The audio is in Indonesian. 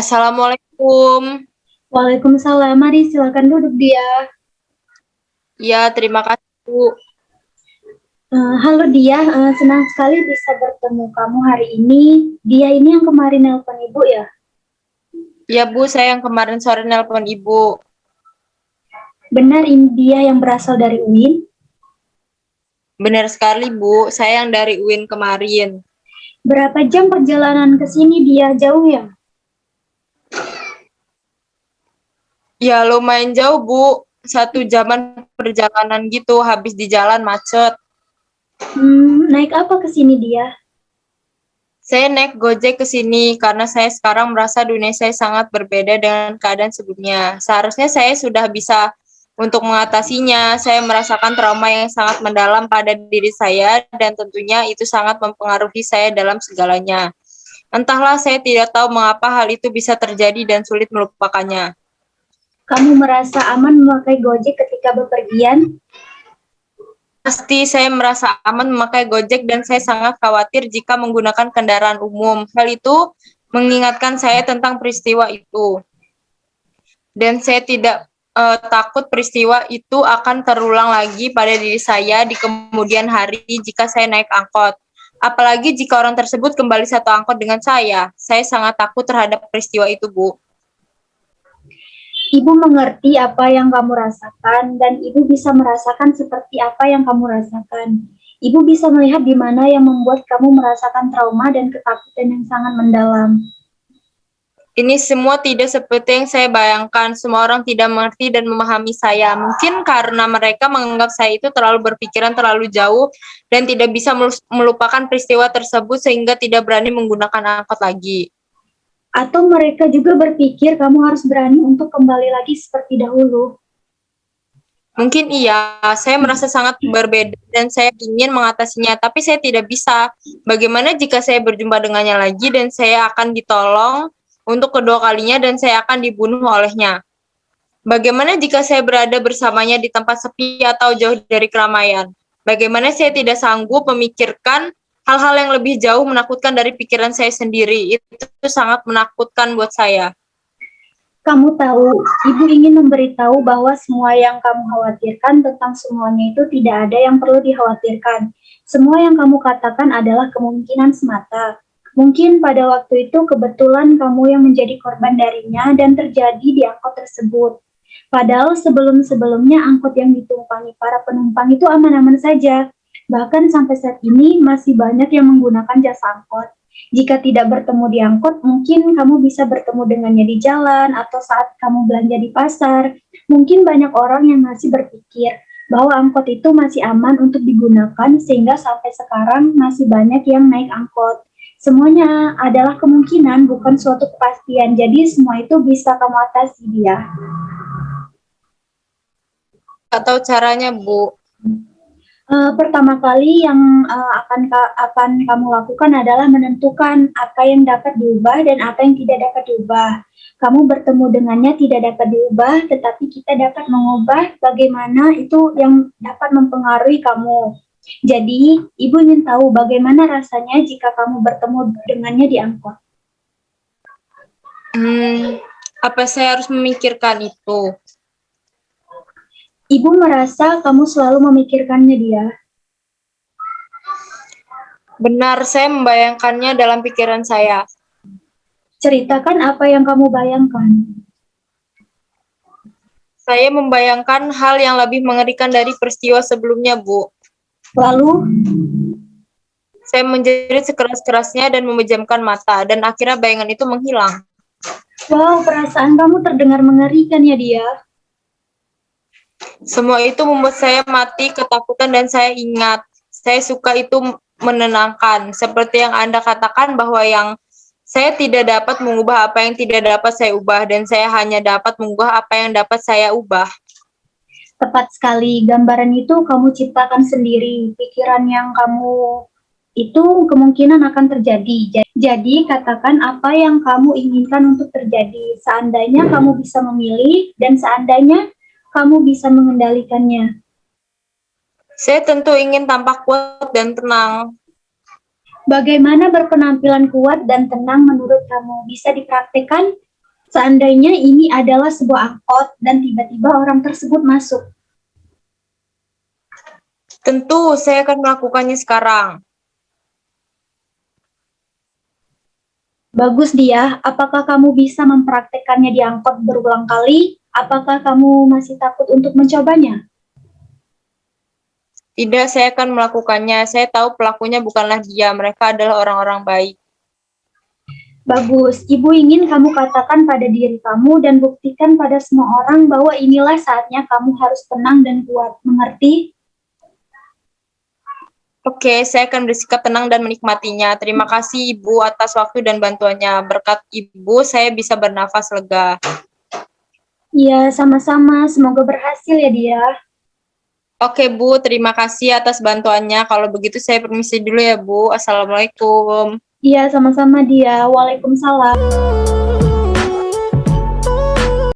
Assalamualaikum. Waalaikumsalam, mari silakan duduk dia. Ya, terima kasih, Bu. Halo dia, senang sekali bisa bertemu kamu hari ini. Dia ini yang kemarin nelpon ibu ya? Ya, Bu, saya yang kemarin sore nelpon Ibu. Benar ini dia yang berasal dari UIN? Benar sekali, Bu. Saya yang dari UIN kemarin. Berapa jam perjalanan ke sini dia, jauh ya? Ya, lumayan jauh, Bu. 1 jaman perjalanan gitu, habis di jalan macet. Naik apa ke sini dia? Saya naik Gojek ke sini karena saya sekarang merasa dunia saya sangat berbeda dengan keadaan sebelumnya. Seharusnya saya sudah bisa untuk mengatasinya. Saya merasakan trauma yang sangat mendalam pada diri saya dan tentunya itu sangat mempengaruhi saya dalam segalanya. Entahlah, saya tidak tahu mengapa hal itu bisa terjadi dan sulit melupakannya. Kamu merasa aman memakai Gojek ketika bepergian? Pasti saya merasa aman memakai Gojek dan saya sangat khawatir jika menggunakan kendaraan umum. Hal itu mengingatkan saya tentang peristiwa itu. Dan saya tidak takut peristiwa itu akan terulang lagi pada diri saya di kemudian hari jika saya naik angkot. Apalagi jika orang tersebut kembali satu angkot dengan saya. Saya sangat takut terhadap peristiwa itu, Bu. Ibu mengerti apa yang kamu rasakan dan ibu bisa merasakan seperti apa yang kamu rasakan. Ibu bisa melihat di mana yang membuat kamu merasakan trauma dan ketakutan yang sangat mendalam. Ini semua tidak seperti yang saya bayangkan. Semua orang tidak mengerti dan memahami saya. Mungkin karena mereka menganggap saya itu terlalu berpikiran terlalu jauh dan tidak bisa melupakan peristiwa tersebut sehingga tidak berani menggunakan angkot lagi. Atau mereka juga berpikir kamu harus berani untuk kembali lagi seperti dahulu. Mungkin iya, saya merasa sangat berbeda dan saya ingin mengatasinya, tapi saya tidak bisa. Bagaimana jika saya berjumpa dengannya lagi dan saya akan ditolong untuk kedua kalinya dan saya akan dibunuh olehnya? Bagaimana jika saya berada bersamanya di tempat sepi atau jauh dari keramaian? Bagaimana saya tidak sanggup memikirkan hal-hal yang lebih jauh menakutkan dari pikiran saya sendiri? Itu sangat menakutkan buat saya. Kamu tahu, ibu ingin memberitahu bahwa semua yang kamu khawatirkan tentang semuanya itu tidak ada yang perlu dikhawatirkan. Semua yang kamu katakan adalah kemungkinan semata. Mungkin pada waktu itu kebetulan kamu yang menjadi korban darinya dan terjadi di angkot tersebut. Padahal sebelum-sebelumnya angkot yang ditumpangi para penumpang itu aman-aman saja. Bahkan sampai saat ini masih banyak yang menggunakan jasa angkot. Jika tidak bertemu di angkot, mungkin kamu bisa bertemu dengannya di jalan atau saat kamu belanja di pasar. Mungkin banyak orang yang masih berpikir bahwa angkot itu masih aman untuk digunakan sehingga sampai sekarang masih banyak yang naik angkot. Semuanya adalah kemungkinan, bukan suatu kepastian. Jadi semua itu bisa kamu atasi dia. Atau caranya, Bu? Pertama kali yang akan kamu lakukan adalah menentukan apa yang dapat diubah dan apa yang tidak dapat diubah. Kamu bertemu dengannya tidak dapat diubah, tetapi kita dapat mengubah bagaimana itu yang dapat mempengaruhi kamu. Jadi, ibu ingin tahu bagaimana rasanya jika kamu bertemu dengannya di angkot. Apa saya harus memikirkan itu? Ibu merasa kamu selalu memikirkannya dia. Benar, saya membayangkannya dalam pikiran saya. Ceritakan apa yang kamu bayangkan. Saya membayangkan hal yang lebih mengerikan dari peristiwa sebelumnya, Bu. Lalu, saya menjerit sekeras-kerasnya dan memejamkan mata, dan akhirnya bayangan itu menghilang. wow, perasaan kamu terdengar mengerikan ya dia. Semua itu membuat saya mati ketakutan dan saya ingat. Saya suka itu menenangkan. Seperti yang Anda katakan bahwa saya tidak dapat mengubah apa yang tidak dapat saya ubah dan saya hanya dapat mengubah apa yang dapat saya ubah. Tepat sekali, gambaran itu kamu ciptakan sendiri. Pikiran yang kamu itu kemungkinan akan terjadi. Jadi, katakan apa yang kamu inginkan untuk terjadi. Seandainya kamu bisa memilih dan seandainya kamu bisa mengendalikannya. Saya tentu ingin tampak kuat dan tenang. Bagaimana berpenampilan kuat dan tenang menurut kamu? Bisa dipraktikkan? Seandainya ini adalah sebuah angkot dan tiba-tiba orang tersebut masuk. Tentu saya akan melakukannya sekarang. Bagus dia, apakah kamu bisa mempraktekkannya di angkot berulang kali? Apakah kamu masih takut untuk mencobanya? Tidak, saya akan melakukannya. Saya tahu pelakunya bukanlah dia, mereka adalah orang-orang baik. Bagus, Ibu ingin kamu katakan pada diri kamu dan buktikan pada semua orang bahwa inilah saatnya kamu harus tenang dan kuat. Mengerti? Oke, saya akan bersikap tenang dan menikmatinya. Terima kasih Ibu atas waktu dan bantuannya. Berkat Ibu, saya bisa bernafas lega. Iya, sama-sama. Semoga berhasil ya dia. Oke Bu, terima kasih atas bantuannya. Kalau begitu saya permisi dulu ya Bu. Assalamualaikum. Iya, sama-sama dia. Waalaikumsalam.